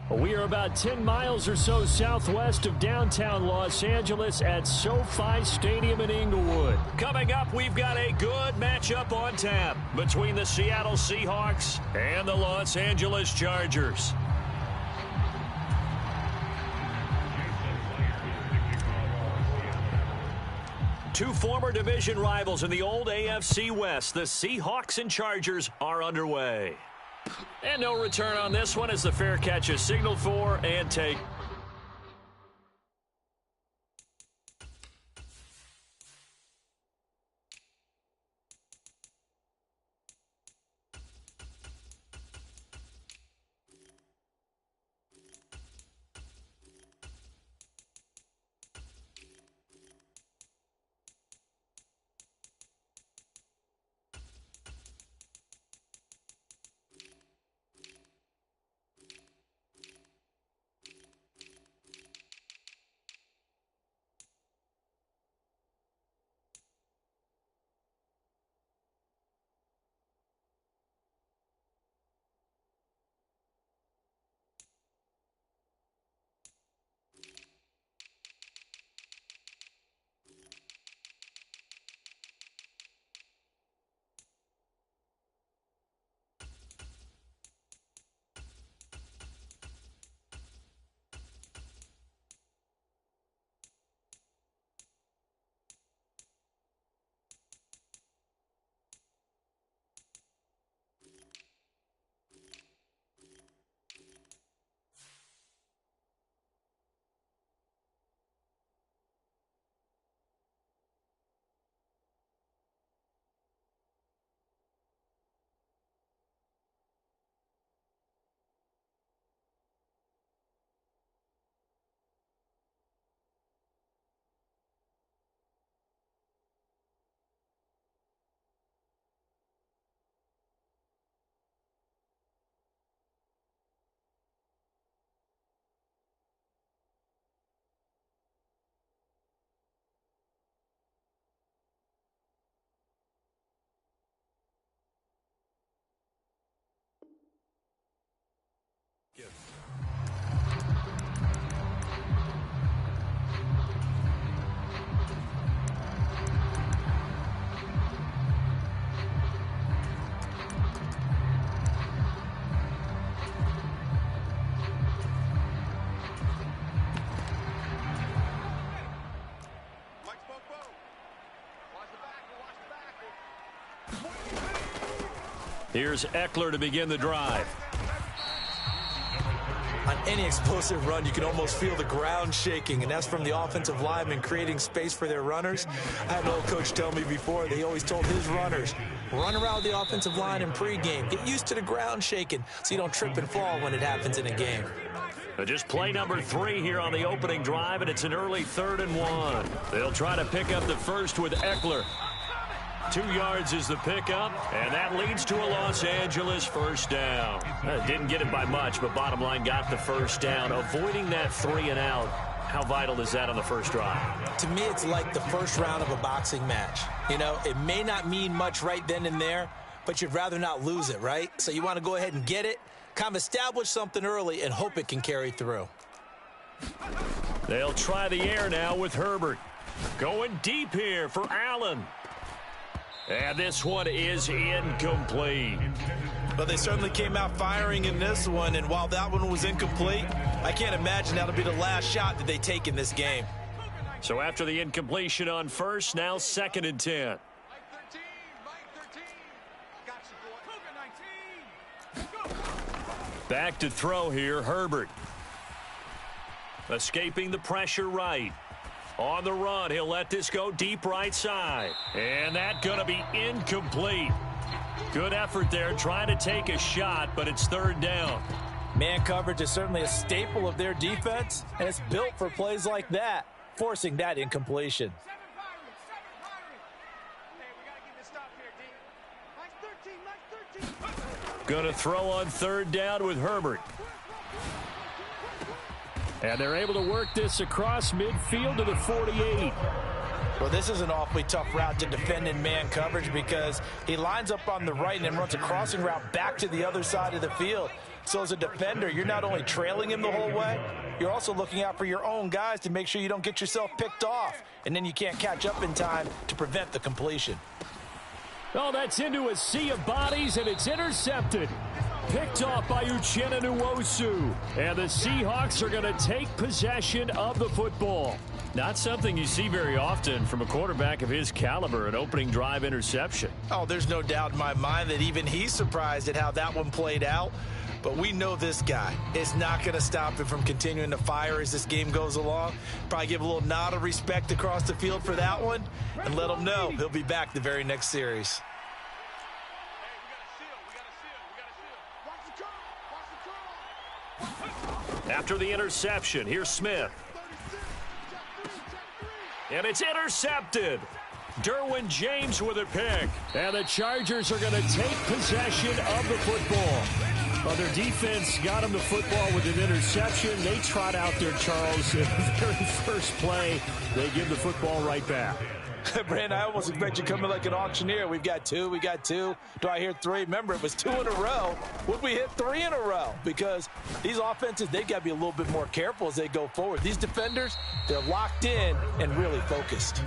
We are about 10 miles or so southwest of downtown Los Angeles at SoFi Stadium in Inglewood. Coming up, we've got a good matchup on tap between the Seattle Seahawks and the Los Angeles Chargers. Two former division rivals in the old AFC West, the Seahawks and Chargers, are underway. And no return on this one as the fair catch is signaled for and take. Here's Eckler to begin the drive. On any explosive run, you can almost feel the ground shaking, and that's from the offensive linemen creating space for their runners. I had an old coach tell me before, they always told his runners, run around the offensive line in pregame. Get used to the ground shaking so you don't trip and fall when it happens in a game. Just play number 3 here on the opening drive, and it's an early 3rd and 1. They'll try to pick up the first with Eckler. 2 yards is the pickup, and that leads to a Los Angeles first down. Didn't get it by much, but bottom line got the first down. Avoiding that 3 and out, how vital is that on the first drive? To me, it's like the first round of a boxing match. You know, it may not mean much right then and there, but you'd rather not lose it, right? So you want to go ahead and get it, kind of establish something early, and hope it can carry through. They'll try the air now with Herbert. Going deep here for Allen. And this one is incomplete. But they certainly came out firing in this one, and while that one was incomplete, I can't imagine that'll be the last shot that they take in this game. So after the incompletion on first, now 2nd and 10. Back to throw here, Herbert. Escaping the pressure right. On the run, he'll let this go deep right side. And that's going to be incomplete. Good effort there trying to take a shot, but it's 3rd down. Man coverage is certainly a staple of their defense, and it's built for plays like that, forcing that incompletion. Going to throw on 3rd down with Herbert. And they're able to work this across midfield to the 48. Well, this is an awfully tough route to defend in man coverage because he lines up on the right and then runs a crossing route back to the other side of the field. So as a defender, you're not only trailing him the whole way, you're also looking out for your own guys to make sure you don't get yourself picked off. And then you can't catch up in time to prevent the completion. Oh, that's into a sea of bodies, and it's intercepted. Picked off by Uchenna Nwosu. And the Seahawks are going to take possession of the football. Not something you see very often from a quarterback of his caliber, an opening drive interception. Oh, there's no doubt in my mind that even he's surprised at how that one played out. But we know this guy is not going to stop him from continuing to fire as this game goes along. Probably give a little nod of respect across the field for that one and let him know he'll be back the very next series. After the interception, here's Smith. And it's intercepted. Derwin James with a pick. And the Chargers are going to take possession of the football. Well, their defense got them the football with an interception. They trot out there, Charles. In the very first play, they give the football right back. Brandon, I almost expect you coming like an auctioneer. We've got two. Do I hear three? Remember, it was 2 in a row. Would we hit 3 in a row? Because these offenses, they got to be a little bit more careful as they go forward. These defenders, they're locked in and really focused.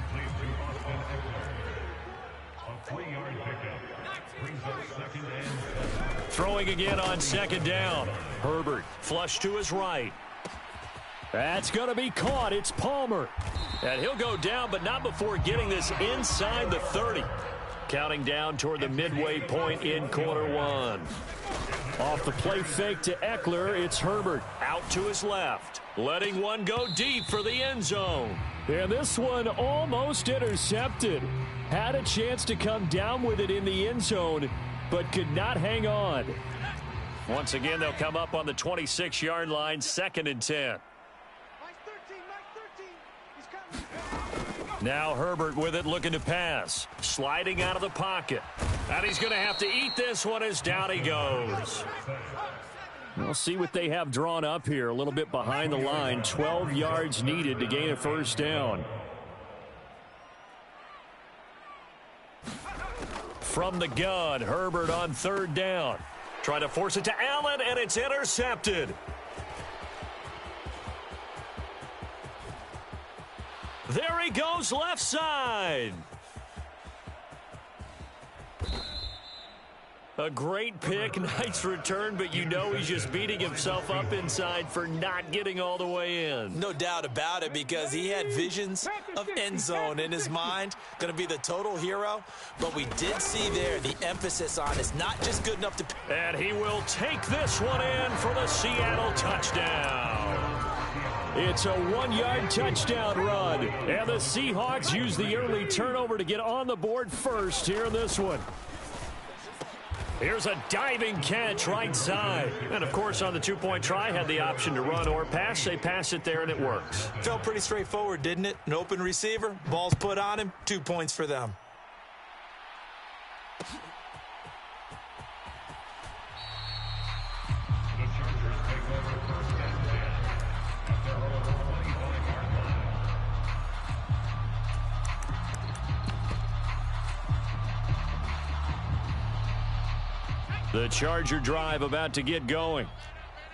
Throwing again on second down. Herbert flush to his right. That's going to be caught. It's Palmer. And he'll go down, but not before getting this inside the 30. Counting down toward the midway point in quarter one. Off the play fake to Eckler, it's Herbert out to his left. Letting one go deep for the end zone. And this one almost intercepted. Had a chance to come down with it in the end zone, but could not hang on. Once again, they'll come up on the 26-yard line, 2nd and 10. Now Herbert with it, looking to pass. Sliding out of the pocket. And he's going to have to eat this one as down he goes. We'll see what they have drawn up here. A little bit behind the line. 12 yards needed to gain a first down. From the gun, Herbert on 3rd down. Trying to force it to Allen, and it's intercepted. There he goes, left side. A great pick, nice return, but you know he's just beating himself up inside for not getting all the way in. No doubt about it, because he had visions of end zone in his mind. Going to be the total hero. But we did see there the emphasis on it's not just good enough to... And he will take this one in for the Seattle touchdown. It's a 1-yard touchdown run. And the Seahawks use the early turnover to get on the board first here in this one. Here's a diving catch right side. And, of course, on the 2-point try, had the option to run or pass. They pass it there, and it works. Felt pretty straightforward, didn't it? An open receiver, ball's put on him, 2 points for them. The Charger drive about to get going.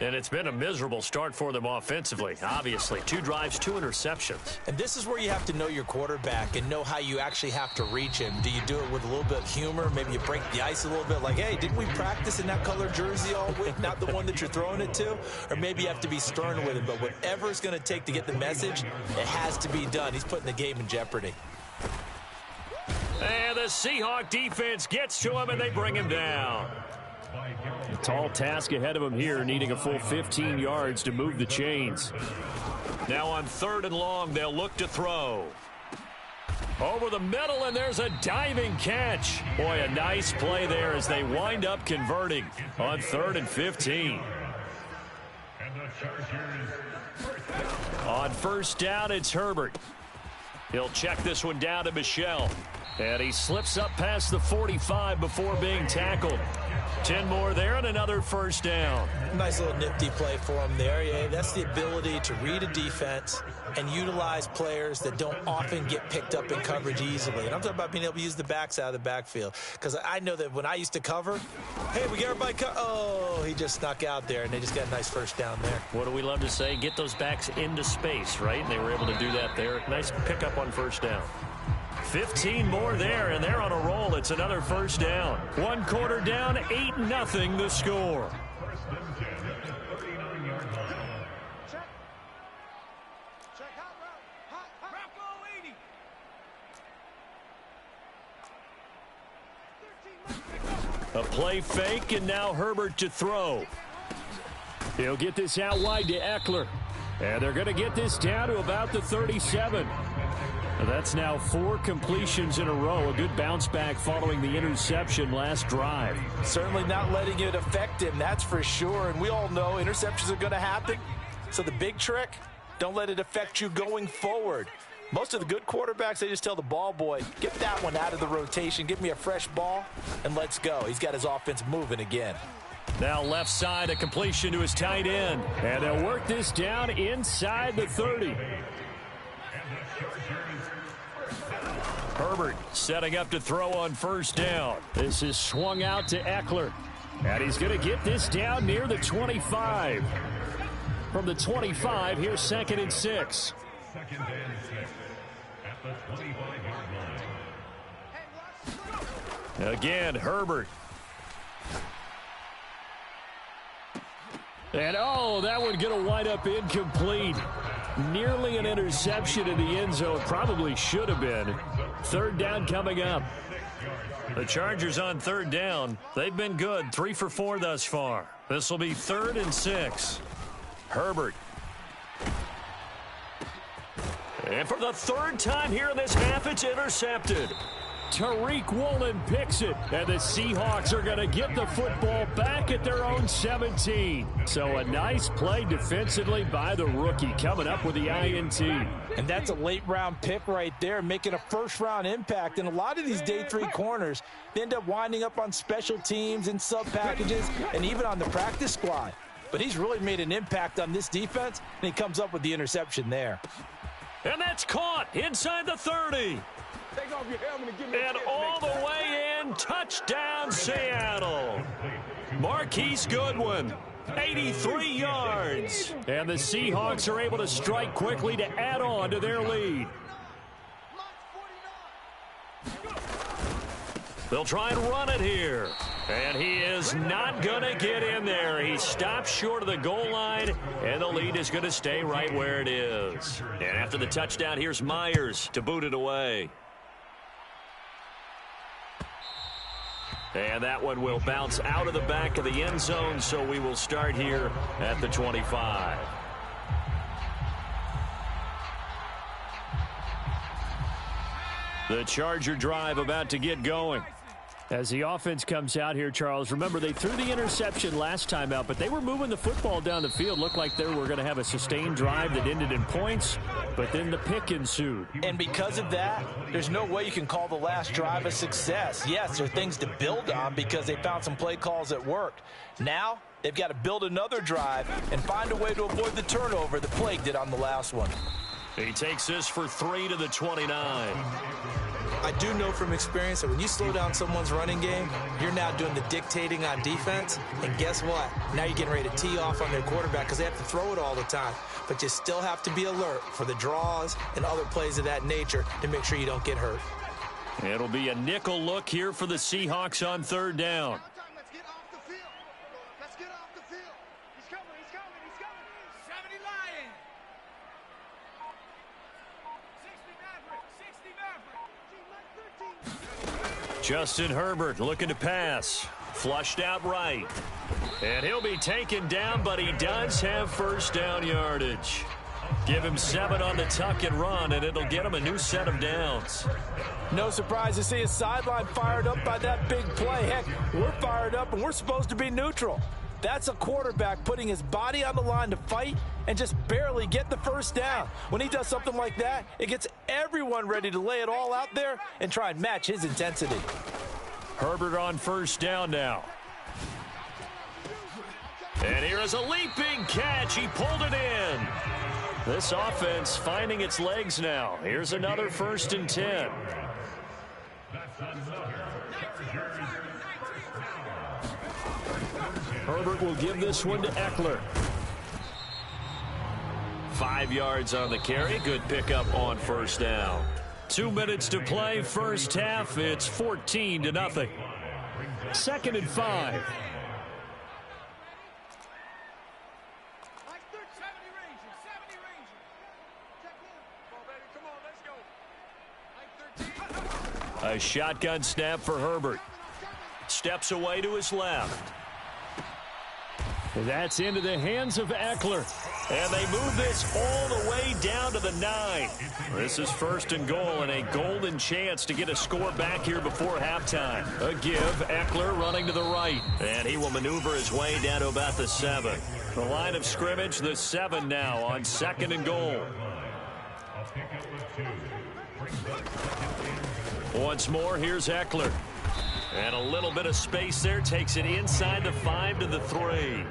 And it's been a miserable start for them offensively, obviously. 2 drives, 2 interceptions. And this is where you have to know your quarterback and know how you actually have to reach him. Do you do it with a little bit of humor? Maybe you break the ice a little bit like, hey, didn't we practice in that color jersey all week? Not the one that you're throwing it to? Or maybe you have to be stern with him. But whatever it's going to take to get the message, it has to be done. He's putting the game in jeopardy. And the Seahawk defense gets to him, and they bring him down. A tall task ahead of him here, needing a full 15 yards to move the chains. Now on 3rd and long, they'll look to throw. Over the middle, and there's a diving catch. Boy, a nice play there as they wind up converting on 3rd and 15. On 1st down, it's Herbert. He'll check this one down to Michel. And he slips up past the 45 before being tackled. 10 more there and another first down. Nice little nifty play for him there. Yeah, that's the ability to read a defense and utilize players that don't often get picked up in coverage easily. And I'm talking about being able to use the backs out of the backfield. Because I know that when I used to cover, hey, we get everybody oh, he just snuck out there, and they just got a nice first down there. What do we love to say? Get those backs into space, right? And they were able to do that there. Nice pickup on first down. 15 more there, and they're on a roll. It's another first down. 1 quarter down, 8-0 the score. A play fake, and now Herbert to throw. He'll get this out wide to Eckler. And they're going to get this down to about the 37. That's now 4 completions in a row. A good bounce back following the interception last drive. Certainly not letting it affect him, that's for sure. And we all know interceptions are going to happen. So the big trick, don't let it affect you going forward. Most of the good quarterbacks, they just tell the ball boy, get that one out of the rotation, give me a fresh ball, and let's go. He's got his offense moving again. Now left side, a completion to his tight end. And they'll work this down inside the 30. Herbert setting up to throw on first down. This is swung out to Eckler. And he's going to get this down near the 25. From the 25, here's 2nd and 6. Again, Herbert. And, oh, that one going to wind up incomplete. Nearly an interception in the end zone. Probably should have been. 3rd down coming up. The Chargers on 3rd down. They've been good. 3 for 4 thus far. This will be 3rd and 6. Herbert. And for the 3rd time here in this half, it's intercepted. Tariq Woolen picks it, and the Seahawks are going to get the football back at their own 17. So a nice play defensively by the rookie, coming up with the INT. And that's a late-round pick right there, making a first-round impact. And a lot of these day 3 corners, they end up winding up on special teams and sub-packages and even on the practice squad. But he's really made an impact on this defense, and he comes up with the interception there. And that's caught inside the 30. And all the way in, touchdown Seattle. Marquise Goodwin, 83 yards. And the Seahawks are able to strike quickly to add on to their lead. They'll try and run it here. And he is not going to get in there. He stops short of the goal line, and the lead is going to stay right where it is. And after the touchdown, here's Myers to boot it away. And that one will bounce out of the back of the end zone, so we will start here at the 25. The Charger drive about to get going. As the offense comes out here, Charles, remember they threw the interception last time out, but they were moving the football down the field. Looked like they were going to have a sustained drive that ended in points, but then the pick ensued. And because of that, there's no way you can call the last drive a success. Yes, there are things to build on because they found some play calls that worked. Now, they've got to build another drive and find a way to avoid the turnover that plagued it on the last one. He takes this for 3 to the 29. I do know from experience that when you slow down someone's running game, you're now doing the dictating on defense. And guess what? Now you're getting ready to tee off on their quarterback because they have to throw it all the time. But you still have to be alert for the draws and other plays of that nature to make sure you don't get hurt. It'll be a nickel look here for the Seahawks on 3rd down. Justin Herbert looking to pass. Flushed out right. And he'll be taken down, but he does have first down yardage. Give him 7 on the tuck and run, and it'll get him a new set of downs. No surprise to see his sideline fired up by that big play. Heck, we're fired up, and we're supposed to be neutral. That's a quarterback putting his body on the line to fight and just barely get the first down. When he does something like that, it gets everyone ready to lay it all out there and try and match his intensity. Herbert on first down now. And here is a leaping catch. He pulled it in. This offense finding its legs now. Here's another 1st and 10. Herbert will give this one to Eckler. 5 yards on the carry. Good pickup on 1st down. 2 minutes to play, first half. It's 14-0. 2nd and 5. A shotgun snap for Herbert. Steps away to his left. That's into the hands of Eckler. And they move this all the way down to the 9. This is 1st and goal and a golden chance to get a score back here before halftime. A give, Eckler running to the right. And he will maneuver his way down to about the 7. The line of scrimmage, the 7 now on 2nd and goal. Once more, here's Eckler. And a little bit of space there. Takes it inside the 5 to the 3.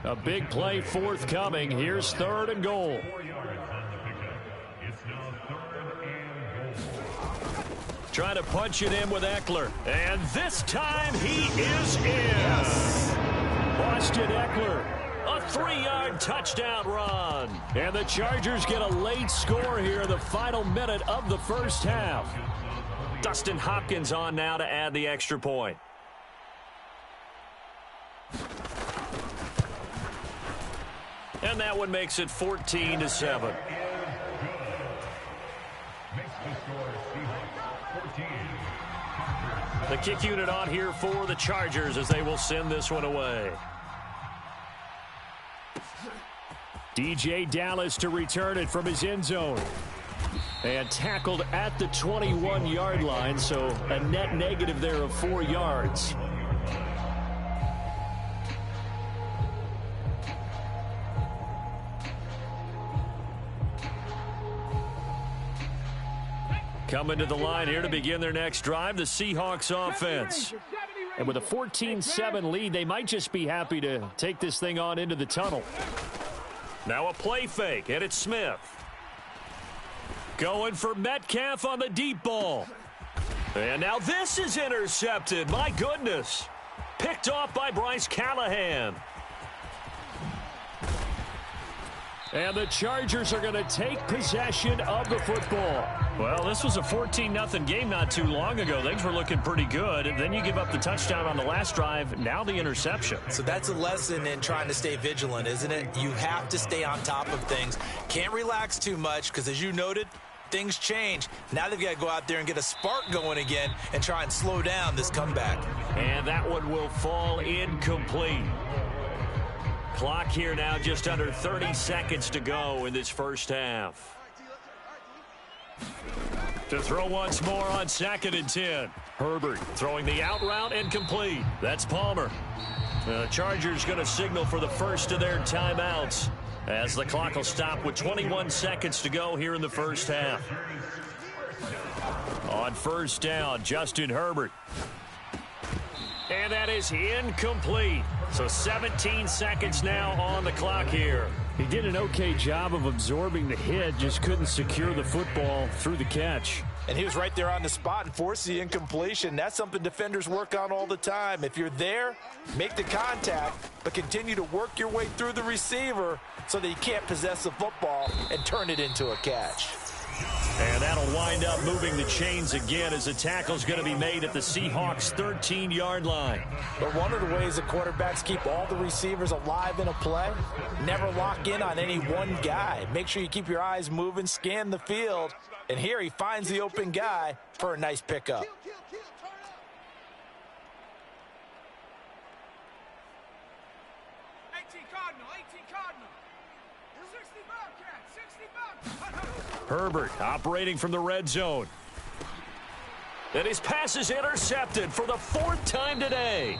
A big play forthcoming. Here's 3rd and goal. Trying to punch it in with Eckler. And this time he is in. Yes. Austin Eckler. A 3-yard touchdown run. And the Chargers get a late score here in the final minute of the first half. Dustin Hopkins on now to add the extra point. And that one makes it 14-7. The kick unit on here for the Chargers as they will send this one away. DJ Dallas to return it from his end zone. And tackled at the 21-yard line, so a net negative there of 4 yards. Coming to the line here to begin their next drive, the Seahawks offense. And with a 14-7 lead, they might just be happy to take this thing on into the tunnel. Now a play fake, and it's Smith. Going for Metcalf on the deep ball. And now this is intercepted. My goodness. Picked off by Bryce Callahan. And the Chargers are going to take possession of the football. Well, this was a 14-0 game not too long ago. Things were looking pretty good. And then you give up the touchdown on the last drive. Now the interception. So that's a lesson in trying to stay vigilant, isn't it? You have to stay on top of things. Can't relax too much because, as you noted, things change. Now they've got to go out there and get a spark going again and try and slow down this comeback. And that one will fall incomplete. Clock here now just under 30 seconds to go in this first half. To throw once more on 2nd and 10. Herbert throwing the out route and complete. That's Palmer. The Chargers going to signal for the first of their timeouts as the clock will stop with 21 seconds to go here in the first half. On 1st down, Justin Herbert. And that is incomplete. So 17 seconds now on the clock here. He did an okay job of absorbing the hit, just couldn't secure the football through the catch. And he was right there on the spot and forced the incompletion. That's something defenders work on all the time. If you're there, make the contact, but continue to work your way through the receiver so that you can't possess the football and turn it into a catch. And that'll wind up moving the chains again as the tackle's going to be made at the Seahawks' 13-yard line. But one of the ways the quarterbacks keep all the receivers alive in a play, never lock in on any one guy. Make sure you keep your eyes moving, scan the field, and here he finds the open guy for a nice pickup. Herbert operating from the red zone. And his pass is intercepted for the 4th time today.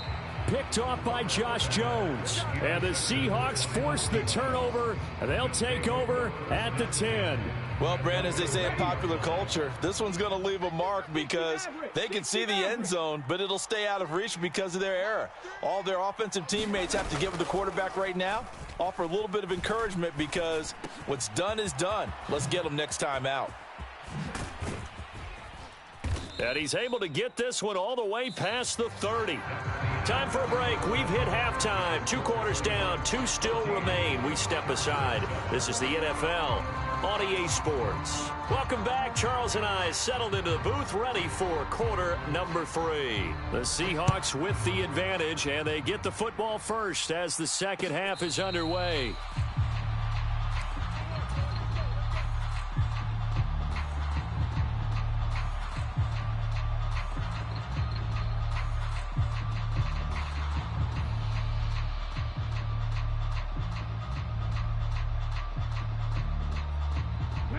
picked off by Josh Jones. And the Seahawks force the turnover, and they'll take over at the 10. Well, Brandon, as they say in popular culture, this one's going to leave a mark because they can see the end zone, but it'll stay out of reach because of their error. All their offensive teammates have to give the quarterback right now, offer a little bit of encouragement because what's done is done. Let's get them next time out. And he's able to get this one all the way past the 30. Time for a break. We've hit halftime. 2 quarters down, 2 still remain. We step aside. This is the NFL on EA Sports. Welcome back. Charles and I settled into the booth, ready for quarter number 3. The Seahawks with the advantage, and they get the football first as the second half is underway.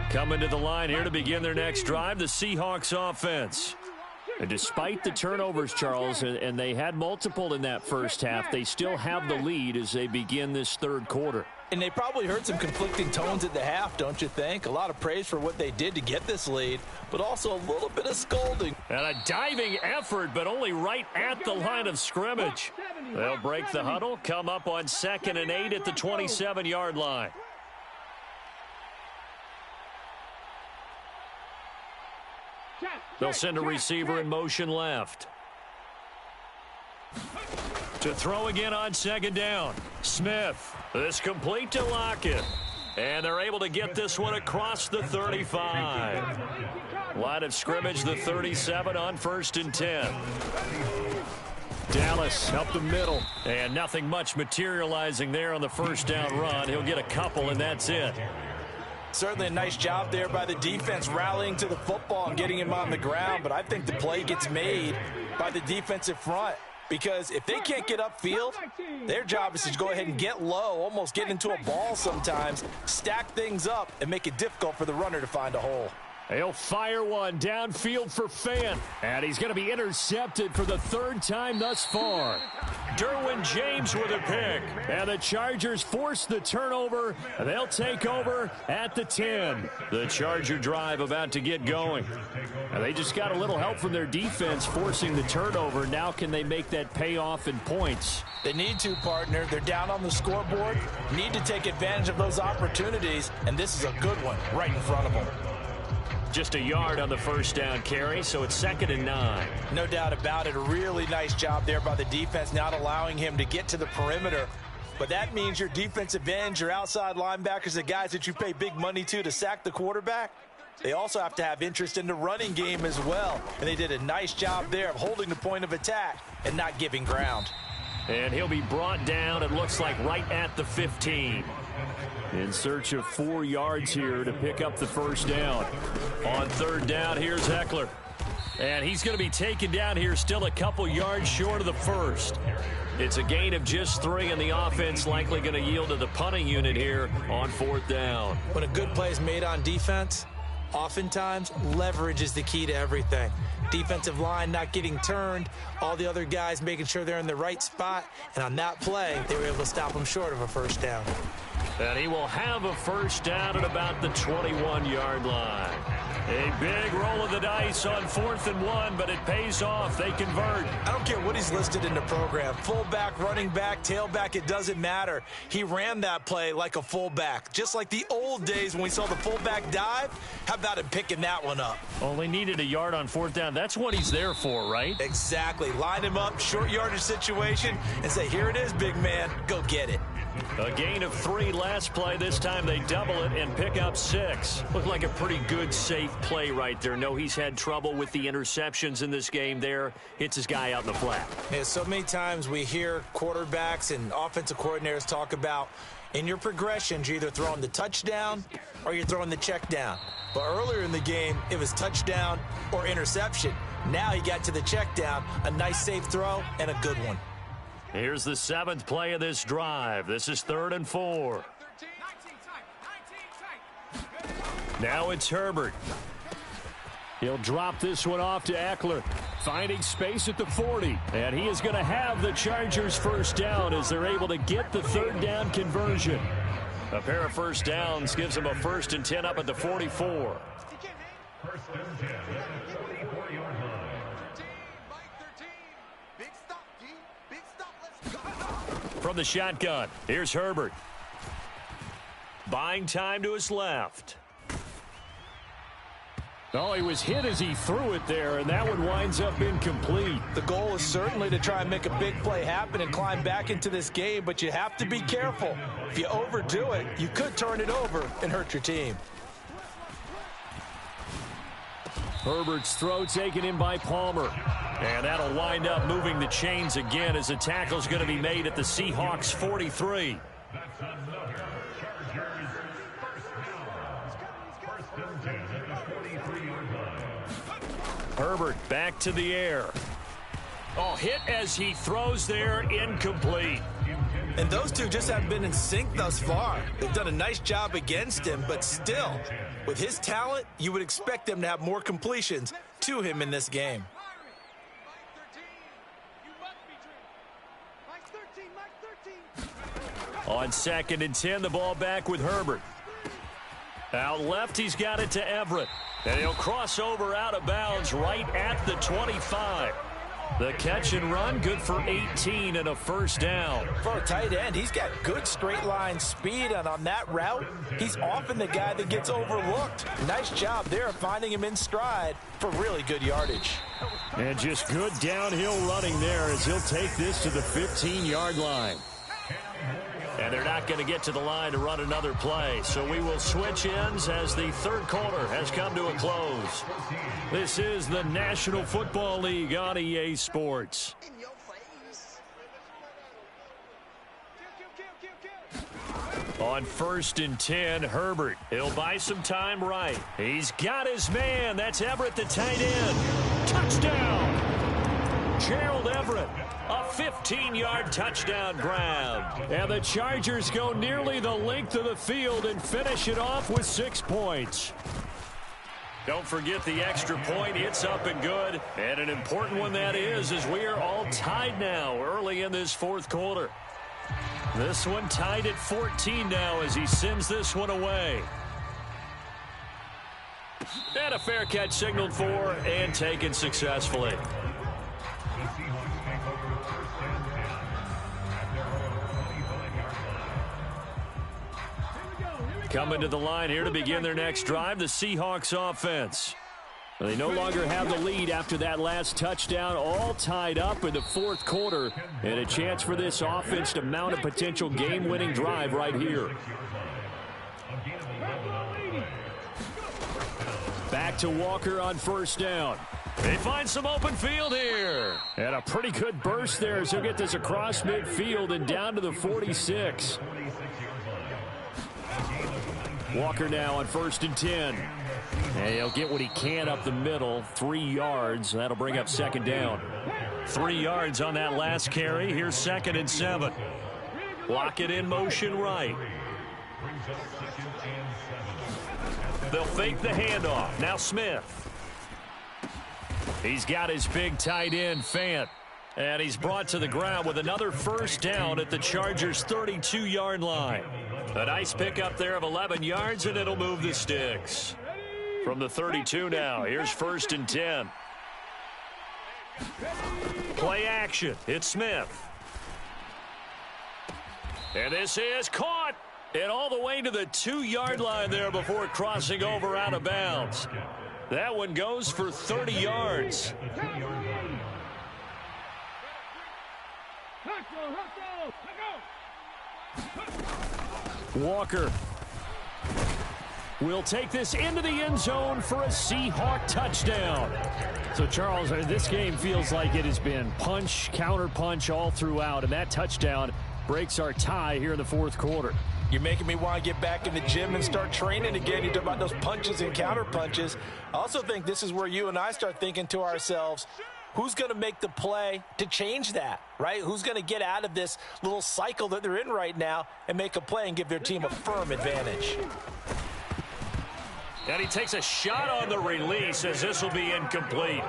Coming to the line here to begin their next drive, the Seahawks offense. And despite the turnovers, Charles, and they had multiple in that first half, they still have the lead as they begin this third quarter. And they probably heard some conflicting tones at the half, don't you think? A lot of praise for what they did to get this lead, but also a little bit of scolding. And a diving effort, but only right at the line of scrimmage. They'll break the huddle, come up on 2nd and 8 at the 27-yard line. They'll send a receiver in motion left. To throw again on 2nd down. Smith. This complete to Lockett. And they're able to get this one across the 35. Line of scrimmage, the 37 on 1st and 10. Dallas up the middle. And nothing much materializing there on the first down run. He'll get a couple, and that's it. Certainly a nice job there by the defense rallying to the football and getting him on the ground, but I think the play gets made by the defensive front because if they can't get upfield, their job is to go ahead and get low, almost get into a ball sometimes, stack things up, and make it difficult for the runner to find a hole. He'll fire one downfield for Fant. And he's going to be intercepted for the 3rd time thus far. Derwin James with a pick. And the Chargers force the turnover. They'll take over at the 10. The Charger drive about to get going. And they just got a little help from their defense forcing the turnover. Now can they make that pay off in points? They need to, partner. They're down on the scoreboard. Need to take advantage of those opportunities. And this is a good one right in front of them. Just a yard on the first down carry, so it's 2nd and 9. No doubt about it. A really nice job there by the defense, not allowing him to get to the perimeter. But that means your defensive ends, your outside linebackers, the guys that you pay big money to sack the quarterback, they also have to have interest in the running game as well. And they did a nice job there of holding the point of attack and not giving ground. And he'll be brought down, it looks like, right at the 15. In search of 4 yards here to pick up the first down. On 3rd down, here's Eckler. And he's going to be taken down here still a couple yards short of the first. It's a gain of just 3, and the offense likely going to yield to the punting unit here on 4th down. When a good play is made on defense, oftentimes leverage is the key to everything. Defensive line not getting turned, all the other guys making sure they're in the right spot, and on that play, they were able to stop them short of a first down. And he will have a first down at about the 21-yard line. A big roll of the dice on 4th and 1, but it pays off. They convert. I don't care what he's listed in the program. Fullback, running back, tailback, it doesn't matter. He ran that play like a fullback, just like the old days when we saw the fullback dive. How about him picking that one up? Only needed a yard on 4th down. That's what he's there for, right? Exactly. Line him up, short yardage situation, and say, here it is, big man. Go get it. A gain of 3 last play. This time they double it and pick up 6. Looked like a pretty good, safe play right there. No, he's had trouble with the interceptions in this game there. Hits his guy out in the flat. Yeah, so many times we hear quarterbacks and offensive coordinators talk about in your progressions, you're either throwing the touchdown or you're throwing the check down. But earlier in the game, it was touchdown or interception. Now he got to the check down, a nice safe throw, and a good one. Here's the 7th play of this drive. This is 3rd and 4. Now it's Herbert. He'll drop this one off to Eckler. finding space at the 40. And he is going to have the Chargers first down as they're able to get the third down conversion. A pair of first downs gives them a 1st and 10 up at the 44. From the shotgun, here's Herbert. Buying time to his left. Oh, he was hit as he threw it there, and that one winds up incomplete. The goal is certainly to try and make a big play happen and climb back into this game, but you have to be careful. If you overdo it, you could turn it over and hurt your team. Herbert's throw taken in by Palmer. And that'll wind up moving the chains again as the tackle's going to be made at the Seahawks 43. Herbert back to the air. Oh, hit as he throws there, incomplete. And those two just haven't been in sync thus far. They've done a nice job against him, but still, with his talent, you would expect him to have more completions to him in this game. On 2nd and 10, the ball back with Herbert. Out left, he's got it to Everett. And he'll cross over out of bounds right at the 25. The catch and run, good for 18 and a first down. For a tight end, he's got good straight line speed, and on that route, he's often the guy that gets overlooked. Nice job there of finding him in stride for really good yardage. And just good downhill running there as he'll take this to the 15-yard line. And they're not going to get to the line to run another play. So we will switch ends as the third quarter has come to a close. This is the National Football League on EA Sports. On 1st and 10, Herbert. He'll buy some time right. He's got his man. That's Everett, the tight end. Touchdown! Gerald Everett. A 15-yard touchdown grab. And the Chargers go nearly the length of the field and finish it off with 6 points. Don't forget the extra point. It's up and good. And an important one that is, as we are all tied now early in this fourth quarter. This one tied at 14 now as he sends this one away. And a fair catch signaled for and taken successfully. Coming to the line here to begin their next drive, the Seahawks offense. They no longer have the lead after that last touchdown, all tied up in the fourth quarter, and a chance for this offense to mount a potential game-winning drive right here. Back to Walker on first down. They find some open field here. And a pretty good burst there as he'll get this across midfield and down to the 46. Walker now on 1st and 10. And he'll get what he can up the middle, 3 yards. That'll bring up 2nd down. 3 yards on that last carry. Here's 2nd and 7. Lock it in motion right. They'll fake the handoff. Now Smith. He's got his big tight end, Fant. And he's brought to the ground with another first down at the Chargers' 32-yard line. A nice pickup there of 11 yards, and it'll move the sticks. From the 32 now, here's 1st and 10. Play action. It's Smith. And this is caught. And all the way to the 2-yard line there before crossing over out of bounds. That one goes for 30 yards. Walker will take this into the end zone for a Seahawk touchdown. So, Charles, this game feels like it has been punch, counter punch all throughout, and that touchdown breaks our tie here in the fourth quarter. You're making me want to get back in the gym and start training again. You talk about those punches and counter punches. I also think this is where you and I start thinking to ourselves, who's going to make the play to change that, right? Who's going to get out of this little cycle that they're in right now and make a play and give their team a firm advantage? And he takes a shot on the release as this will be incomplete.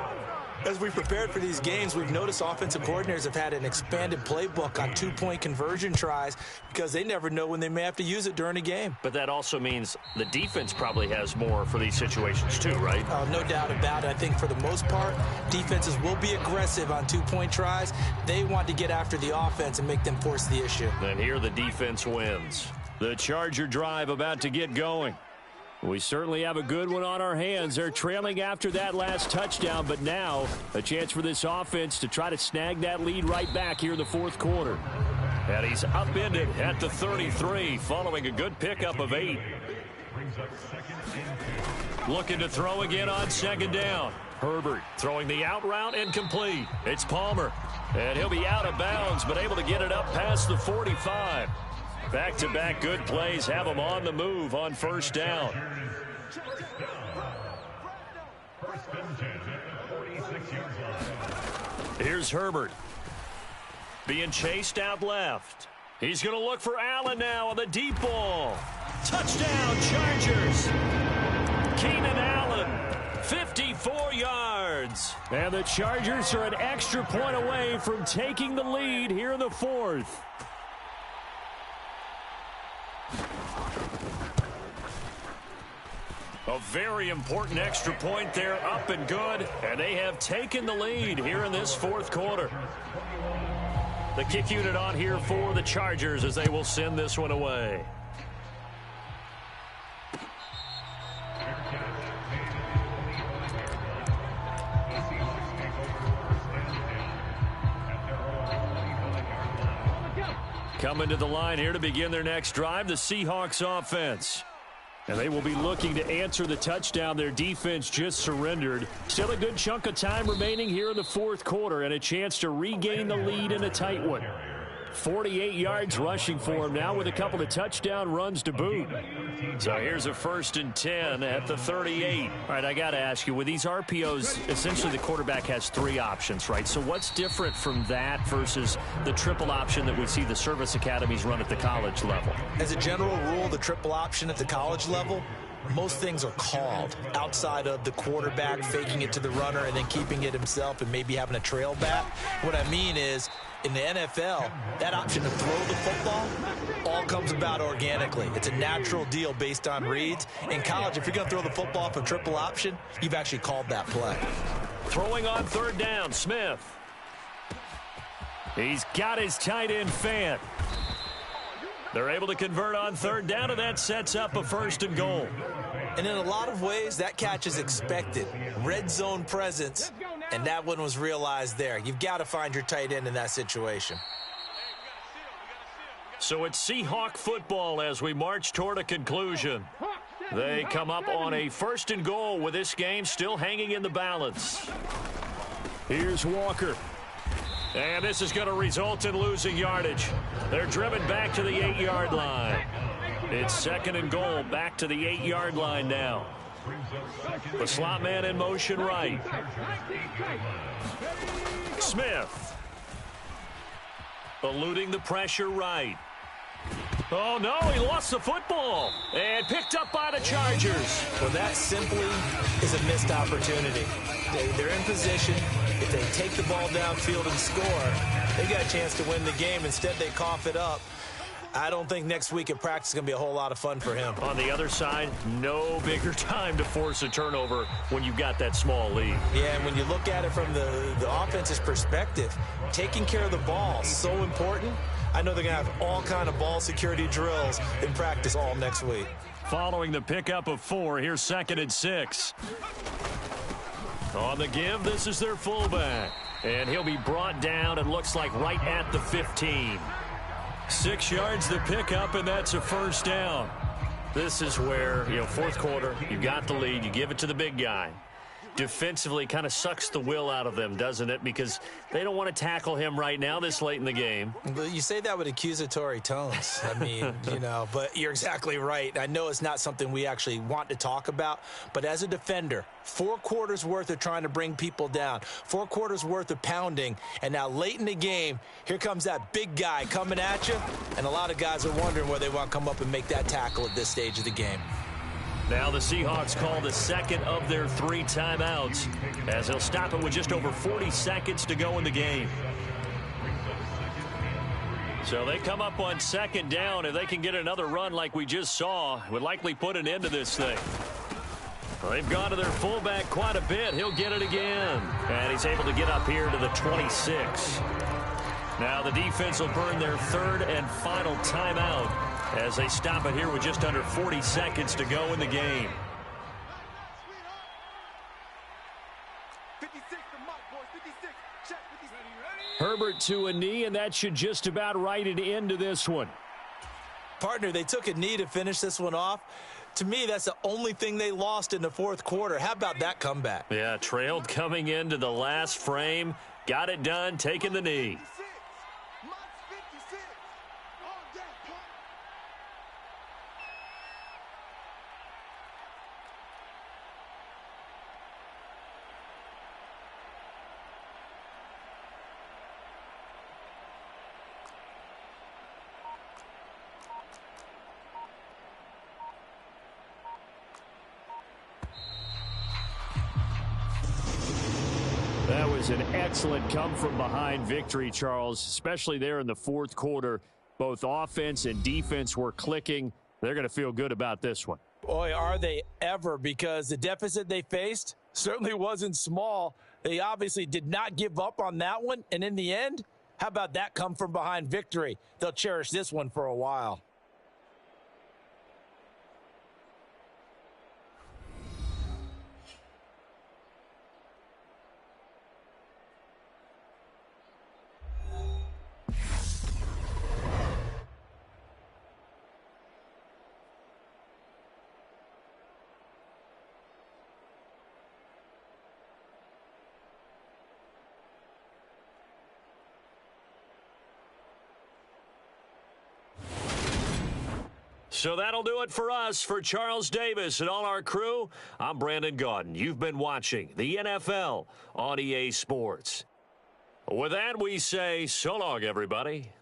As we prepared for these games, we've noticed offensive coordinators have had an expanded playbook on two-point conversion tries because they never know when they may have to use it during a game. But that also means the defense probably has more for these situations too, right? No doubt about it. I think for the most part, defenses will be aggressive on two-point tries. They want to get after the offense and make them force the issue. And here the defense wins. The Charger drive about to get going. We certainly have a good one on our hands. They're trailing after that last touchdown, but now a chance for this offense to try to snag that lead right back here in the fourth quarter. And he's upended at the 33 following a good pickup of 8. Looking to throw again on second down. Herbert throwing the out route and complete. It's Palmer. And he'll be out of bounds, but able to get it up past the 45. Back-to-back good plays have him on the move on first down. Here's Herbert. Being chased out left. He's going to look for Allen now on the deep ball. Touchdown, Chargers. Keenan Allen, 54 yards. And the Chargers are an extra point away from taking the lead here in the fourth. A very important extra point there, up and good, and they have taken the lead here in this fourth quarter. The kick unit on here for the Chargers as they will send this one away. Coming to the line here to begin their next drive, the Seahawks offense. And they will be looking to answer the touchdown their defense just surrendered. Still a good chunk of time remaining here in the fourth quarter and a chance to regain the lead in a tight one. 48 yards rushing for him now with a couple of touchdown runs to boot. So here's a 1st and 10 at the 38. All right, I got to ask you, with these RPOs, essentially the quarterback has 3 options, right? So what's different from that versus the triple option that we see the service academies run at the college level? As a general rule, the triple option at the college level, most things are called outside of the quarterback faking it to the runner and then keeping it himself and maybe having a trail back. What I mean is, in the NFL, that option to throw the football all comes about organically. It's a natural deal based on reads. In college, if you're going to throw the football off a triple option, you've actually called that play. Throwing on third down, Smith. He's got his tight end Fant. They're able to convert on third down, and that sets up a 1st and goal. And in a lot of ways, that catch is expected. Red zone presence, and that one was realized there. You've got to find your tight end in that situation. So it's Seahawk football as we march toward a conclusion. They come up on a 1st and goal with this game still hanging in the balance. Here's Walker. And this is going to result in losing yardage. They're driven back to the 8-yard line. It's 2nd and goal, back to the 8-yard line now. The slot man in motion right. Smith. Eluding the pressure right. Oh, no, he lost the football. And picked up by the Chargers. Well, that simply is a missed opportunity. They're in position. If they take the ball downfield and score, they got a chance to win the game. Instead, they cough it up. I don't think next week at practice is going to be a whole lot of fun for him. On the other side, no bigger time to force a turnover when you've got that small lead. Yeah, and when you look at it from the offense's perspective, taking care of the ball is so important. I know they're going to have all kind of ball security drills in practice all next week. Following the pickup of 4, here's 2nd and 6. On the give, this is their fullback. And he'll be brought down, it looks like right at the 15. 6 yards the pickup, and that's a 1st down. This is where, fourth quarter, you got the lead, you give it to the big guy. Defensively kind of sucks the will out of them, doesn't it? Because they don't want to tackle him right now this late in the game. But you say that with accusatory tones. I mean, but you're exactly right. I know it's not something we actually want to talk about, but as a defender, 4 quarters worth of trying to bring people down, 4 quarters worth of pounding, and now late in the game, here comes that big guy coming at you, and a lot of guys are wondering where they want to come up and make that tackle at this stage of the game. Now the Seahawks call the second of their 3 timeouts as they'll stop it with just over 40 seconds to go in the game. So they come up on second down. If they can get another run like we just saw, it would likely put an end to this thing. Well, they've gone to their fullback quite a bit. He'll get it again. And he's able to get up here to the 26. Now the defense will burn their 3rd and final timeout as they stop it here with just under 40 seconds to go in the game. Herbert to a knee, and that should just about write it into this one. Partner, they took a knee to finish this one off. To me, that's the only thing they lost in the 4th quarter. How about that comeback? Yeah, trailed coming into the last frame. Got it done, taking the knee. That was an excellent come-from-behind victory, Charles, especially there in the 4th quarter. Both offense and defense were clicking. They're going to feel good about this one. Boy, are they ever, because the deficit they faced certainly wasn't small. They obviously did not give up on that one, and in the end, how about that come-from-behind victory? They'll cherish this one for a while. So that'll do it for us. For Charles Davis and all our crew, I'm Brandon Gaudin. You've been watching the NFL on EA Sports. With that, we say so long, everybody.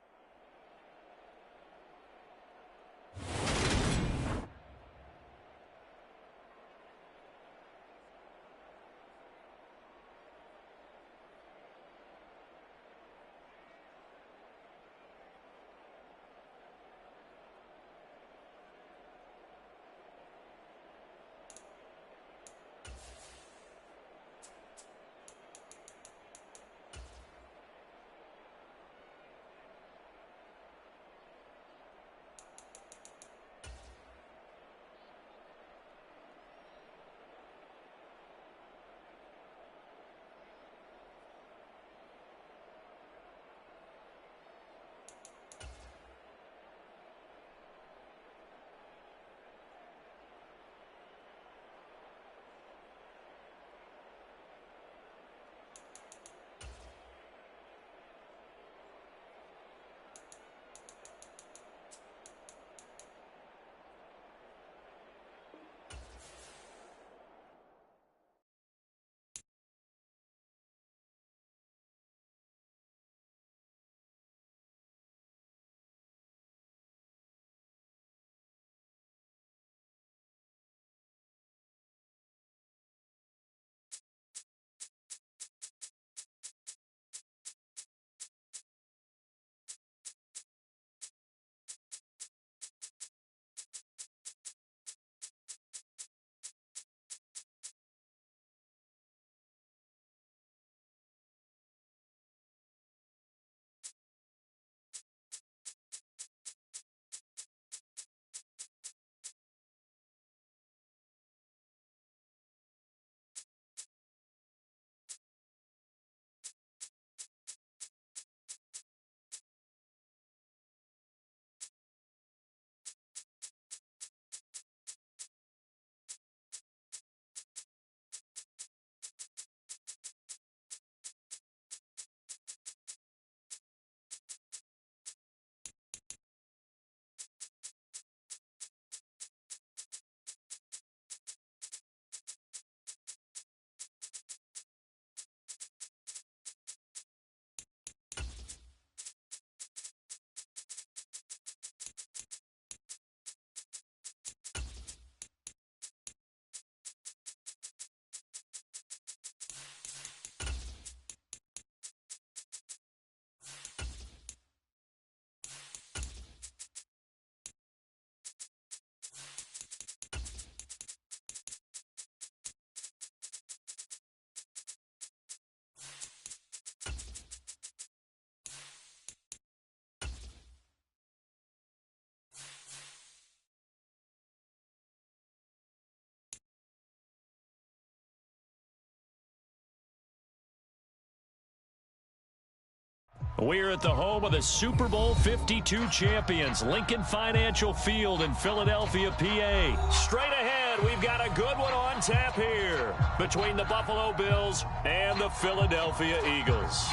We're at the home of the Super Bowl 52 champions, Lincoln Financial Field in Philadelphia, PA. Straight ahead, we've got a good one on tap here between the Buffalo Bills and the Philadelphia Eagles.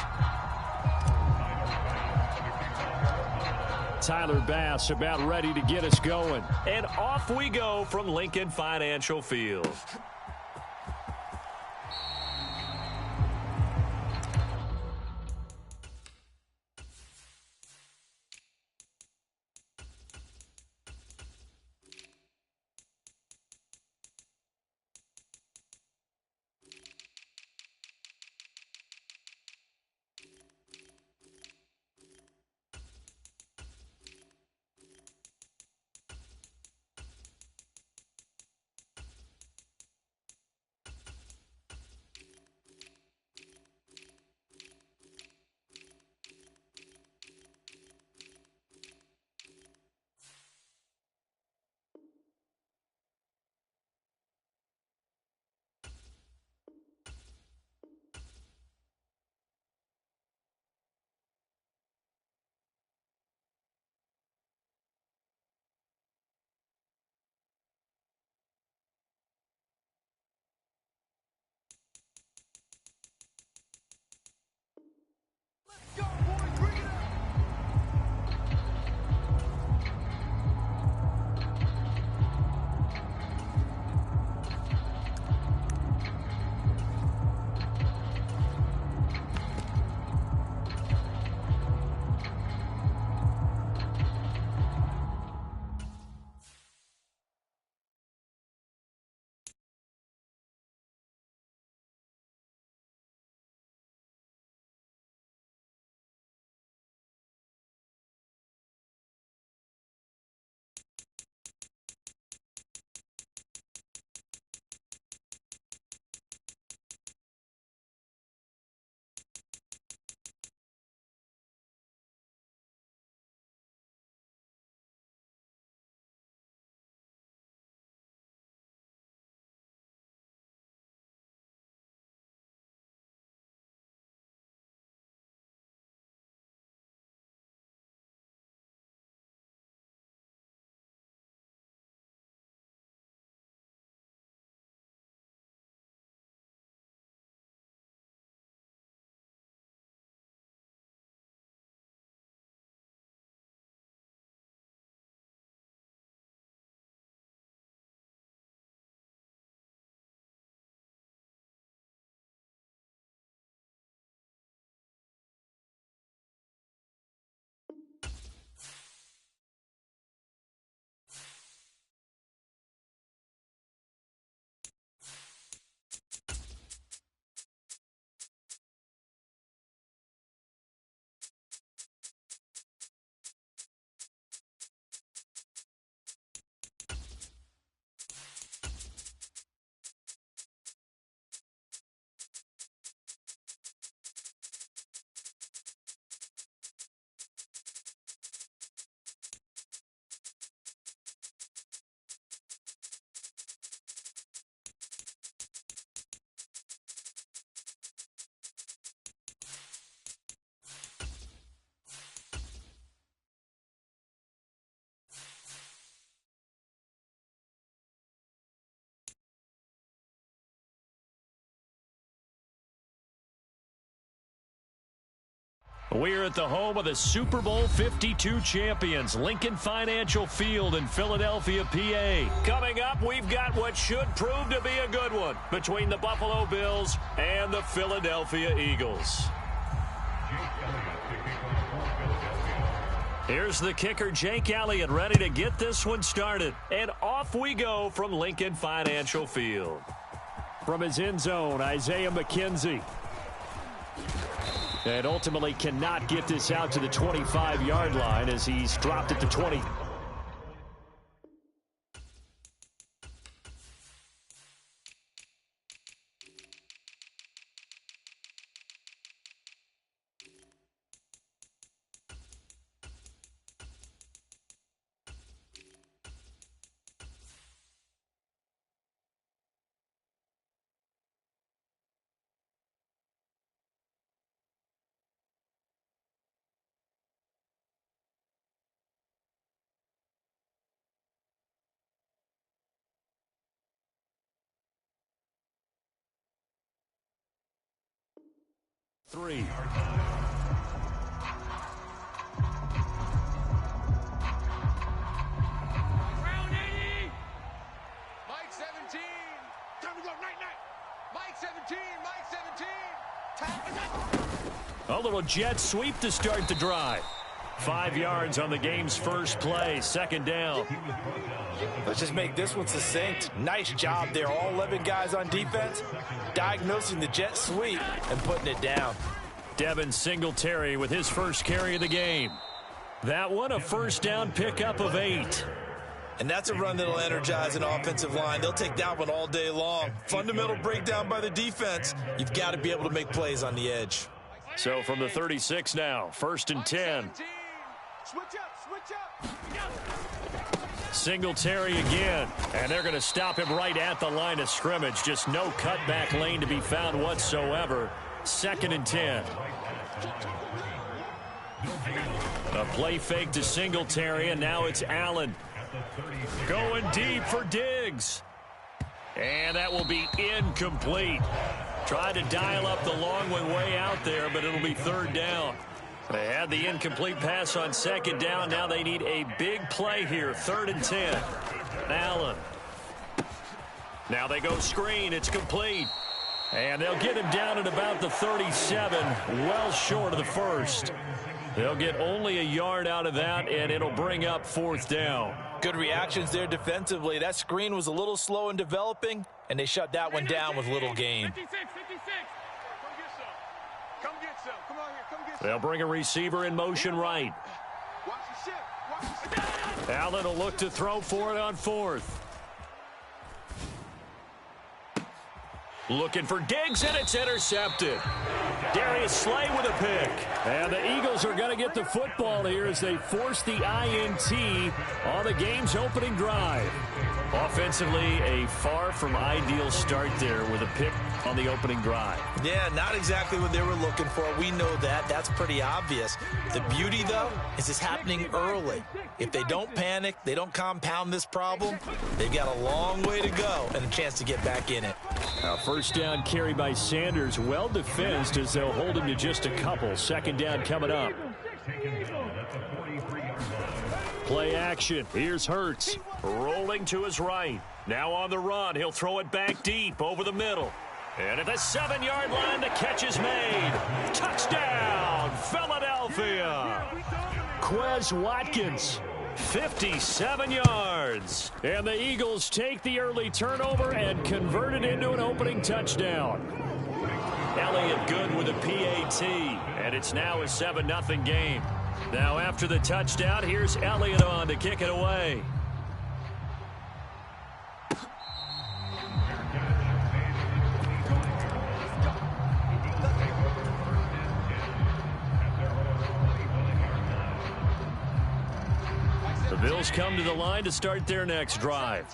Tyler Bass about ready to get us going. And off we go from Lincoln Financial Field. We're at the home of the Super Bowl 52 champions, Lincoln Financial Field in Philadelphia, PA. Coming up, we've got what should prove to be a good one between the Buffalo Bills and the Philadelphia Eagles. Here's the kicker, Jake Elliott, ready to get this one started. And off we go from Lincoln Financial Field. From his end zone, Isaiah McKenzie. And ultimately cannot get this out to the 25-yard line as he's dropped at the 20. 3. Round 80. Mike 17. Time to go night-night. Mike 17. Mike 17. A little jet sweep to start the drive. 5 yards on the game's first play. Second down. Let's just make this one succinct. Nice job there. All 11 guys on defense diagnosing the jet sweep and putting it down. Devin Singletary with his first carry of the game. That one a first down pickup of 8. And that's a run that'll energize an offensive line. They'll take that one all day long. Fundamental breakdown by the defense. You've got to be able to make plays on the edge. So from the 36 now, 1st and 10. Switch up. Singletary again, and they're going to stop him right at the line of scrimmage. Just no cutback lane to be found whatsoever. 2nd and 10. A play fake to Singletary, and now it's Allen. Going deep for Diggs. And that will be incomplete. Tried to dial up the long one way out there, but it'll be 3rd down. They had the incomplete pass on 2nd down. Now they need a big play here. 3rd and 10. Allen. Now they go screen. It's complete. And they'll get him down at about the 37, well short of the first. They'll get only a yard out of that, and it'll bring up 4th down. Good reactions there defensively. That screen was a little slow in developing, and they shut that one down with little gain. 56. Come get some. Come on here. Come get some. They'll bring a receiver in motion right. Watch the ship. Watch the ship. Allen will look to throw for it on 4th. Looking for Diggs, and it's intercepted. Darius Slay with a pick. And the Eagles are going to get the football here as they force the INT on the game's opening drive. Offensively, a far from ideal start there with a pick on the opening drive. Yeah, not exactly what they were looking for. We know that. That's pretty obvious. The beauty, though, is it's happening early. If they don't panic, they don't compound this problem, they've got a long way to go and a chance to get back in it. Now, first down carry by Sanders, well defensed as they'll hold him to just a couple. 2nd down coming up. Play action. Here's Hurts. Rolling to his right. Now on the run. He'll throw it back deep over the middle. And at the 7-yard line, the catch is made. Touchdown, Philadelphia. Quez Watkins, 57 yards. And the Eagles take the early turnover and convert it into an opening touchdown. Elliott good with a PAT. And it's now a 7-0 game. Now after the touchdown, here's Elliott on to kick it away. The Bills come to the line to start their next drive.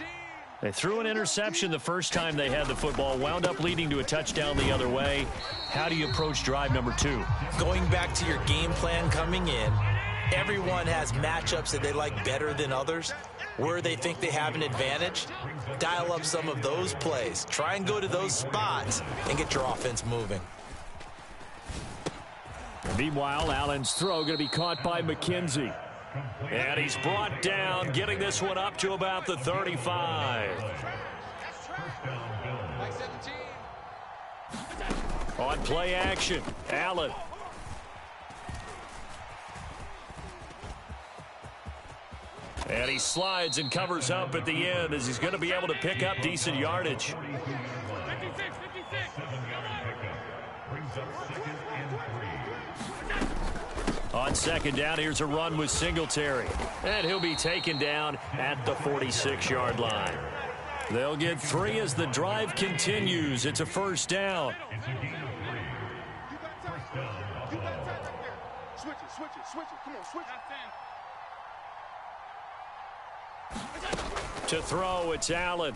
They threw an interception the first time they had the football, wound up leading to a touchdown the other way. How do you approach drive number 2? Going back to your game plan coming in, everyone has matchups that they like better than others. Where they think they have an advantage, dial up some of those plays. Try and go to those spots and get your offense moving. Meanwhile, Allen's throw going to be caught by McKenzie. And he's brought down, getting this one up to about the 35. On play action, Allen. And he slides and covers up at the end as he's going to be able to pick up decent yardage. 56. On 2nd down, here's a run with Singletary. And he'll be taken down at the 46-yard line. They'll get 3 as the drive continues. It's a first down. Switch it. Come on, switch it. To throw, it's Allen.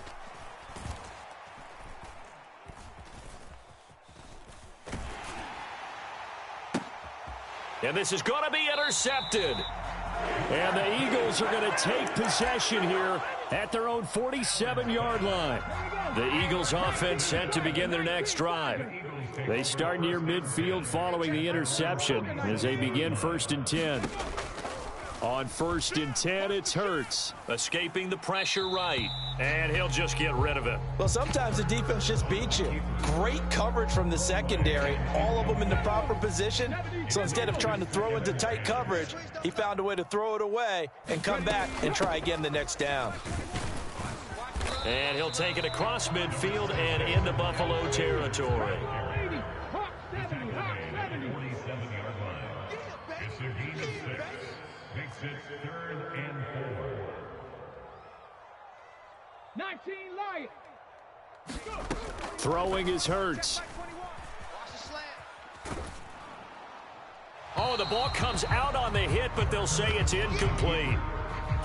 And this is going to be intercepted. And the Eagles are going to take possession here at their own 47-yard line. The Eagles offense set to begin their next drive. They start near midfield following the interception as they begin 1st and 10. On 1st and 10, it's Hurts. Escaping the pressure right. And he'll just get rid of it. Well, sometimes the defense just beats you. Great coverage from the secondary. All of them in the proper position. So instead of trying to throw into tight coverage, he found a way to throw it away and come back and try again the next down. And he'll take it across midfield and into Buffalo territory. Throwing is Hurts. Oh, the ball comes out on the hit, but they'll say it's incomplete.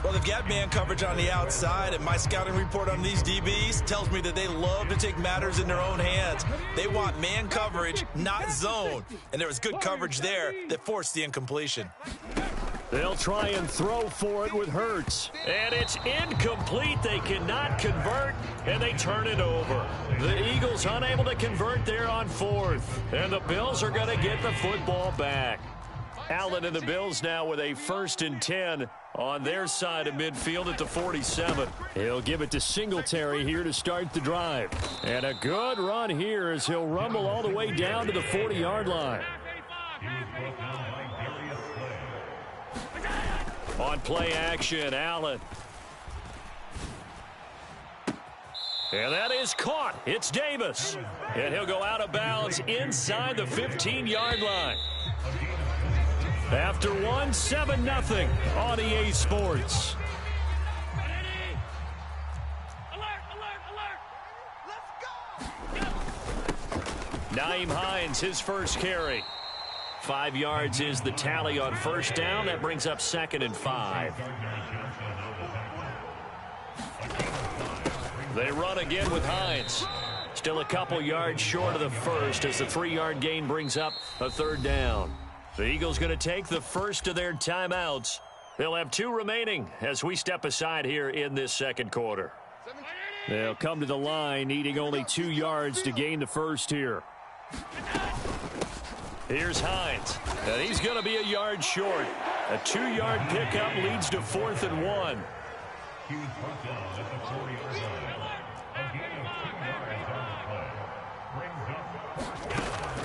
Well, they've got man coverage on the outside, and my scouting report on these DBs tells me that they love to take matters in their own hands. They want man coverage, not zone. And there was good coverage there that forced the incompletion. They'll try and throw for it with Hurts. And it's incomplete. They cannot convert, and they turn it over. The Eagles unable to convert there on 4th. And the Bills are going to get the football back. Allen and the Bills now with a 1st and 10 on their side of midfield at the 47. He'll give it to Singletary here to start the drive. And a good run here as he'll rumble all the way down to the 40-yard line. On play action, Allen. And that is caught. It's Davis. And he'll go out of bounds inside the 15-yard line. After one, 7-0 on EA Sports. Nyheim Hines, his first carry. 5 yards is the tally on 1st down. That brings up 2nd and 5. They run again with Hines. Still a couple yards short of the first as the 3-yard gain brings up a 3rd down. The Eagles going to take the first of their timeouts. They'll have 2 remaining as we step aside here in this 2nd quarter. They'll come to the line needing only 2 yards to gain the first here. Here's Hines, and he's going to be a yard short. A 2-yard pickup leads to 4th and 1.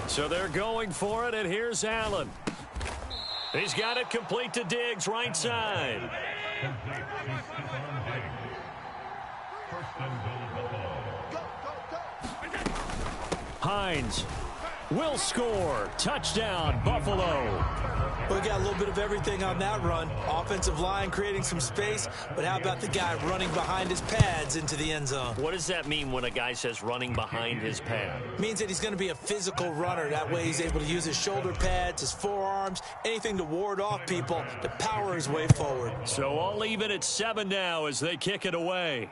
So they're going for it, and here's Allen. He's got it complete to Diggs, right side. Hines will score. Touchdown, Buffalo. Well, we got a little bit of everything on that run. Offensive line creating some space, but how about the guy running behind his pads into the end zone? What does that mean when a guy says running behind his pad? It means that he's going to be a physical runner. That way he's able to use his shoulder pads, his forearms, anything to ward off people to power his way forward. So all even at 7 now as they kick it away.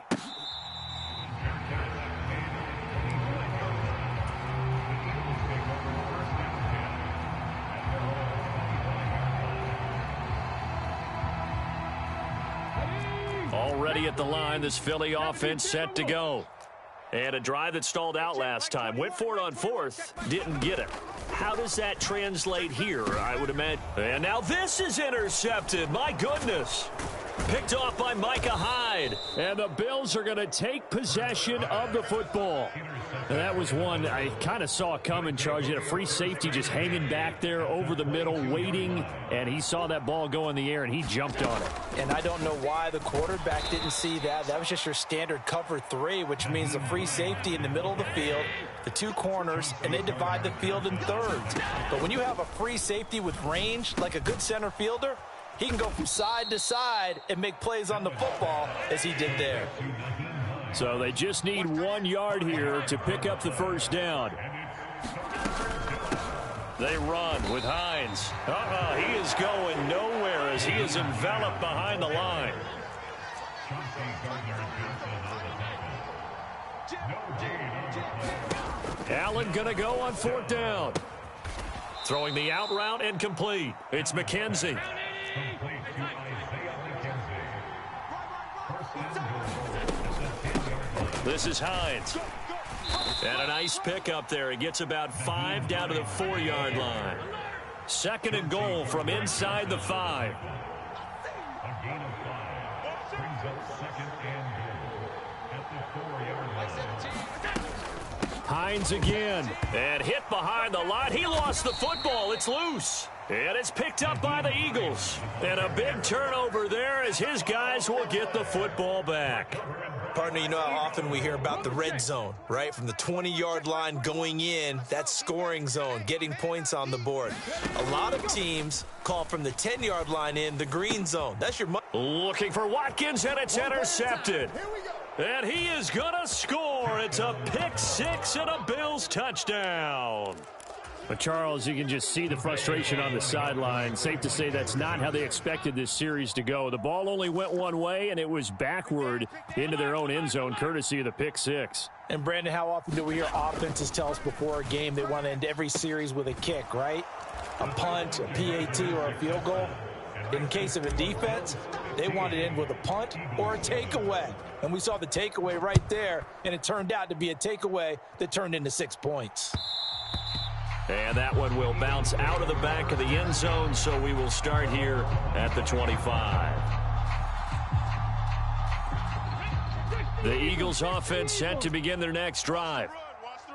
Already at the line, this Philly offense set to go. And a drive that stalled out last time. Went for it on 4th, didn't get it. How does that translate here, I would imagine? And now this is intercepted. My goodness. Picked off by Micah Hyde. And the Bills are going to take possession of the football. And that was one I kind of saw coming, Charles. You had a free safety just hanging back there over the middle, waiting. And he saw that ball go in the air, and he jumped on it. And I don't know why the quarterback didn't see that. That was just your standard cover 3, which means the free safety in the middle of the field, the 2 corners, and they divide the field in thirds. But when you have a free safety with range, like a good center fielder, he can go from side to side and make plays on the football as he did there. So they just need 1 yard here to pick up the first down. They run with Hines. He is going nowhere as he is enveloped behind the line. Allen going to go on 4th down. Throwing the out route incomplete. It's McKenzie. This is Hines. And a nice pickup there. He gets about 5 down to the 4-yard line. 2nd and goal from inside the 5. A gain of 5 brings up 2nd and goal at the 4-yard line. Hines again. And hit behind the line. He lost the football. It's loose. And it's picked up by the Eagles. And a big turnover there as his guys will get the football back. Partner, you know how often we hear about the red zone, right? From the 20-yard line going in, that's scoring zone, getting points on the board. A lot of teams call from the 10-yard line in the green zone. That's your money. Looking for Watkins, and it's intercepted. And he is going to score. It's a pick 6 and a Bills touchdown. But, Charles, you can just see the frustration on the sideline. Safe to say that's not how they expected this series to go. The ball only went one way, and it was backward into their own end zone, courtesy of the pick 6. And, Brandon, how often do we hear offenses tell us before a game they want to end every series with a kick, right? A punt, a PAT, or a field goal. In case of a defense, they want to end with a punt or a takeaway. And we saw the takeaway right there, and it turned out to be a takeaway that turned into 6 points. And that one will bounce out of the back of the end zone, so we will start here at the 25. The Eagles offense set to begin their next drive.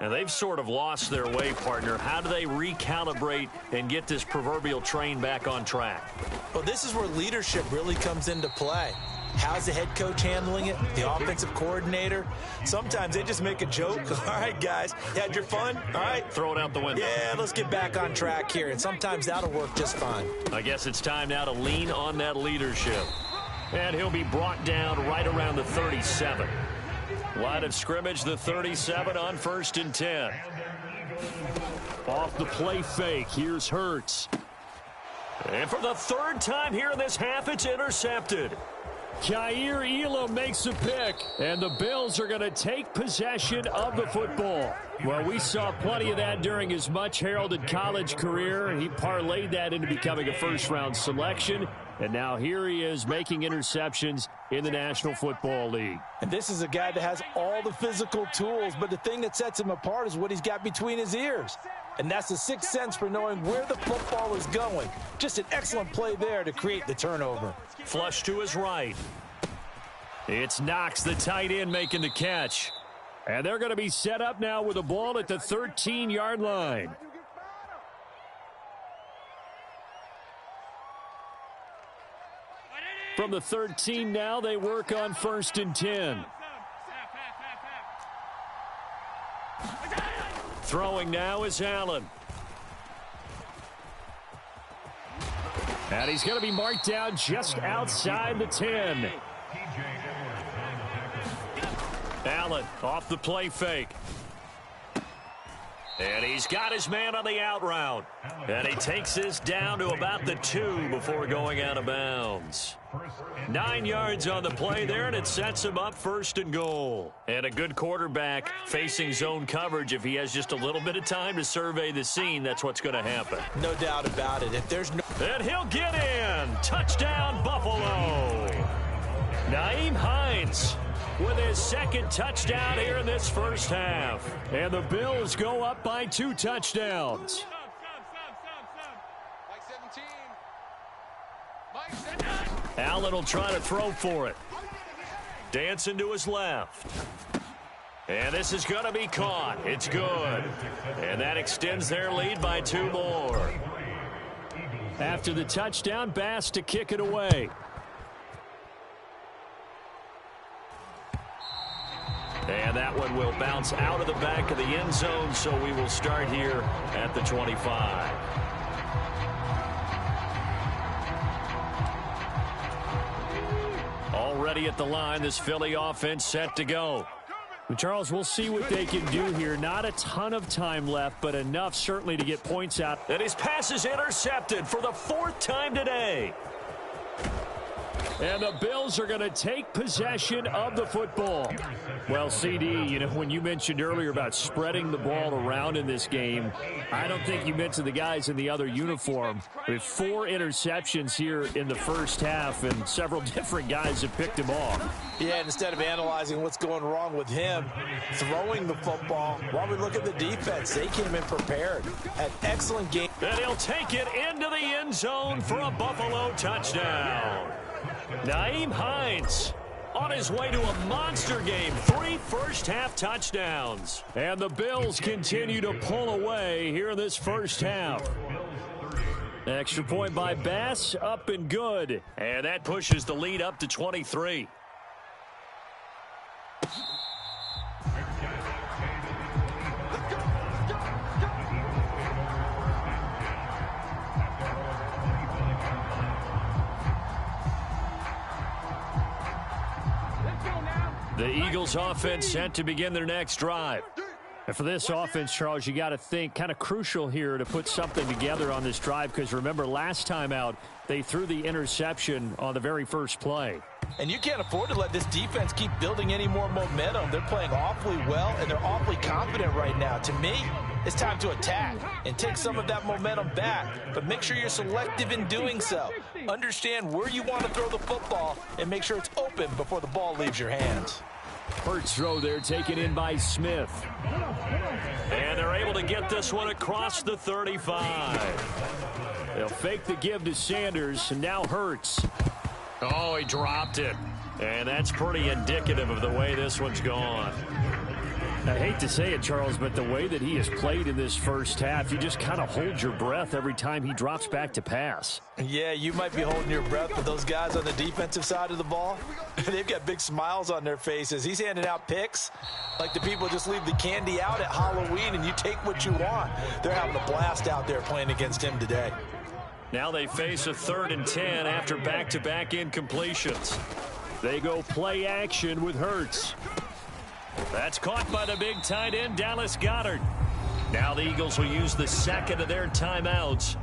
And they've sort of lost their way, partner. How do they recalibrate and get this proverbial train back on track? Well, this is where leadership really comes into play. How's the head coach handling it? The offensive coordinator? Sometimes they just make a joke. All right, guys, you had your fun? All right. Throw it out the window. Yeah, let's get back on track here. And sometimes that'll work just fine. I guess it's time now to lean on that leadership. And he'll be brought down right around the 37. Line of scrimmage, the 37 on 1st and 10. Off the play fake, here's Hurts. And for the 3rd time here in this half, it's intercepted. Kaiir Elam makes a pick, and the Bills are going to take possession of the football. Well, we saw plenty of that during his much-heralded college career. He parlayed that into becoming a first-round selection, and now here he is making interceptions in the National Football League. And this is a guy that has all the physical tools, but the thing that sets him apart is what he's got between his ears. And that's the 6th sense for knowing where the football is going. Just an excellent play there to create the turnover. Flush to his right. It's Knox, the tight end, making the catch. And they're going to be set up now with the ball at the 13-yard line. From the 13 now, they work on 1st and 10. Throwing now is Allen. And he's going to be marked down just outside the 10. Allen off the play fake. And he's got his man on the out route. And he takes this down to about the 2 before going out of bounds. 9 yards on the play there, and it sets him up 1st and goal. And a good quarterback facing zone coverage. If he has just a little bit of time to survey the scene, that's what's going to happen. No doubt about it. If there's no... And he'll get in. Touchdown, Buffalo. Nyheim Hines with his 2nd touchdown here in this first half. And the Bills go up by 2 touchdowns. Allen will try to throw for it. Dancing to his left. And this is going to be caught. It's good. And that extends their lead by 2 more. After the touchdown, Bass to kick it away. And that one will bounce out of the back of the end zone, so we will start here at the 25. Already at the line, this Philly offense set to go. Charles, we'll see what they can do here. Not a ton of time left, but enough certainly to get points out. And his pass is intercepted for the 4th time today. And the Bills are going to take possession of the football. Well, CD, you know, when you mentioned earlier about spreading the ball around in this game, I don't think you mentioned the guys in the other uniform. With 4 interceptions here in the first half, and several different guys have picked him off. Yeah, and instead of analyzing what's going wrong with him throwing the football, while we look at the defense, they came in prepared. Had excellent game. And he'll take it into the end zone for a Buffalo touchdown. Nyheim Hines on his way to a monster game. 3 first-half touchdowns. And the Bills continue to pull away here in this first half. Extra point by Bass, up and good. And that pushes the lead up to 23. The Eagles offense set to begin their next drive. And for this offense, Charles, you got to think kind of crucial here to put something together on this drive, because remember last time out they threw the interception on the very first play. And you can't afford to let this defense keep building any more momentum. They're playing awfully well, and they're awfully confident right now. To me, it's time to attack and take some of that momentum back. But make sure you're selective in doing so. Understand where you want to throw the football and make sure it's open before the ball leaves your hands. Hurts throw there taken in by Smith. And they're able to get this one across the 35. They'll fake the give to Sanders, and now Hurts. Oh, he dropped it. And that's pretty indicative of the way this one's gone. I hate to say it, Charles, but the way that he has played in this first half, you just kind of hold your breath every time he drops back to pass. Yeah, you might be holding your breath, but those guys on the defensive side of the ball, they've got big smiles on their faces. He's handing out picks like the people just leave the candy out at Halloween and you take what you want. They're having a blast out there playing against him today. Now they face a 3rd and 10 after back-to-back incompletions. They go play action with Hurts. That's caught by the big tight end, Dallas Goedert. Now the Eagles will use the second of their timeouts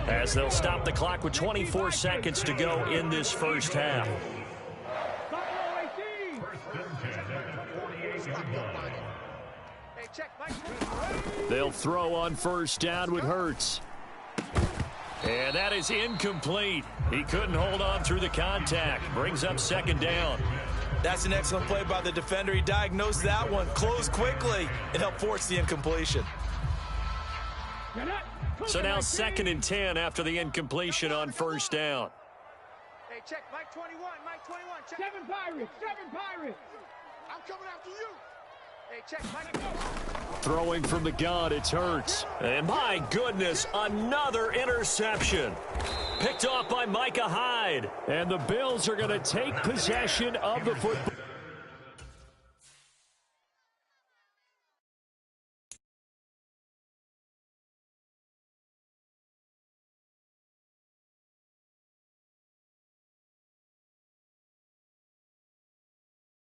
as they'll stop the clock with 24 seconds to go in this first half. They'll throw on first down with Hurts. And that is incomplete. He couldn't hold on through the contact. Brings up 2nd down. That's an excellent play by the defender. He diagnosed that one, closed quickly, and helped force the incompletion. So now 2nd and 10 after the incompletion on first down. Hey, check, Mike 21, Mike 21. Check. 7 Pirates, 7 Pirates. I'm coming after you. Hey, check, Mike. Throwing from the gun, it's Hurts. And my goodness, another interception. Picked off by Micah Hyde. And the Bills are going to take possession of the football.